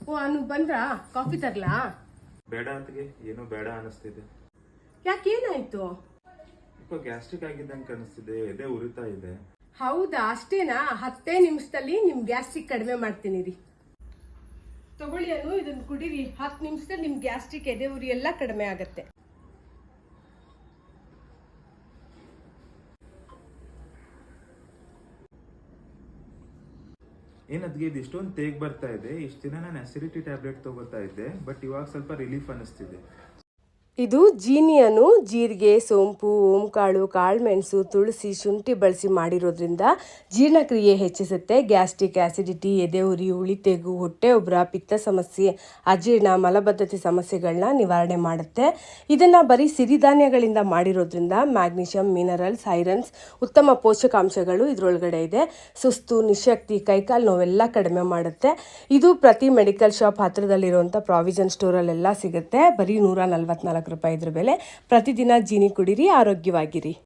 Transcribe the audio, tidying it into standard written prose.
ಓ ಅನು ಬಂದ್ರಾ? Coffee ತರ್ಲಾ? ಬೇಡ ಅಂತಿಗೆ ಏನೋ ಬೇಡ ಅನಿಸ್ತಿದೆ. ಯಾಕೇನಾಯ್ತು? ಗ್ಯಾಸ್ಟ್ರಿಕ್ ಆಗಿದ್ದಂಗೆ ಕಾಣಿಸ್ತಿದೆ, ಎದೆ ಉರಿತಾ ಇದೆ. ಹೌದಾ, ಅಷ್ಟೇನಾ? 10 ನಿಮಿಷದಲ್ಲಿ ನಿಮ್ ಗ್ಯಾಸ್ಟ್ರಿಕ್ ಕಡಿಮೆ ಮಾಡ್ತೀನಿ ರೀ. ತಗೊಳ್ಳಿ ಅನು, ಇದನ್ನ ಕುಡೀರಿ. 10 ನಿಮಿಷದಲ್ಲಿ ನಿಮ್ ಗ್ಯಾಸ್ಟ್ರಿಕ್, ಎದೆ ಉರಿ ಎಲ್ಲ ಕಡಿಮೆ ಆಗತ್ತೆ. ಏನದ್ಗೆ ಇದು ಇಷ್ಟೊಂದು ತೇಗ್ ಬರ್ತಾ ಇದೆ. ಇಷ್ಟು ದಿನ ನಾನು ಅಸಿಡಿಟಿ ಟ್ಯಾಬ್ಲೆಟ್ ತಗೋತಾ ಇದ್ದೆ, ಬಟ್ ಇವಾಗ ಸ್ವಲ್ಪ ರಿಲೀಫ್ ಅನಿಸ್ತಿದೆ. ಇದು ಜೀನಿಯನ್ನು ಜೀರಿಗೆ, ಸೋಂಪು, ಓಂಕಾಳು, ಕಾಳುಮೆಣಸು, ತುಳಸಿ, ಶುಂಠಿ ಬಳಸಿ ಮಾಡಿರೋದ್ರಿಂದ ಜೀರ್ಣಕ್ರಿಯೆ ಹೆಚ್ಚಿಸುತ್ತೆ. ಗ್ಯಾಸ್ಟ್ರಿಕ್, ಆಸಿಡಿಟಿ, ಎದೆ ಉರಿ, ಉಳಿತೆಗು, ಹೊಟ್ಟೆ ಉಬ್ಬರ, ಪಿತ್ತ ಸಮಸ್ಯೆ, ಅಜೀರ್ಣ, ಮಲಬದ್ಧತೆ ಸಮಸ್ಯೆಗಳನ್ನ ನಿವಾರಣೆ ಮಾಡುತ್ತೆ. ಇದನ್ನು ಬರೀ ಸಿರಿಧಾನ್ಯಗಳಿಂದ ಮಾಡಿರೋದ್ರಿಂದ ಮ್ಯಾಗ್ನೀಷಿಯಂ, ಮಿನರಲ್ಸ್, ಐರನ್ಸ್, ಉತ್ತಮ ಪೋಷಕಾಂಶಗಳು ಇದರೊಳಗಡೆ ಇದೆ. ಸುಸ್ತು, ನಿಶಕ್ತಿ, ಕೈಕಾಲು ನೋವೆಲ್ಲ ಕಡಿಮೆ ಮಾಡುತ್ತೆ. ಇದು ಪ್ರತಿ ಮೆಡಿಕಲ್ ಶಾಪ್ ಹತ್ತಿರದಲ್ಲಿರುವಂಥ ಪ್ರಾವಿಷನ್ ಸ್ಟೋರಲ್ಲೆಲ್ಲ ಸಿಗುತ್ತೆ. ಬರೀ 144 ರೂಪಾಯಿ ಇದ್ರ ಬೆಲೆ. ಪ್ರತಿದಿನ ಜೀನಿ ಕುಡೀರಿ, ಆರೋಗ್ಯವಾಗಿರಿ.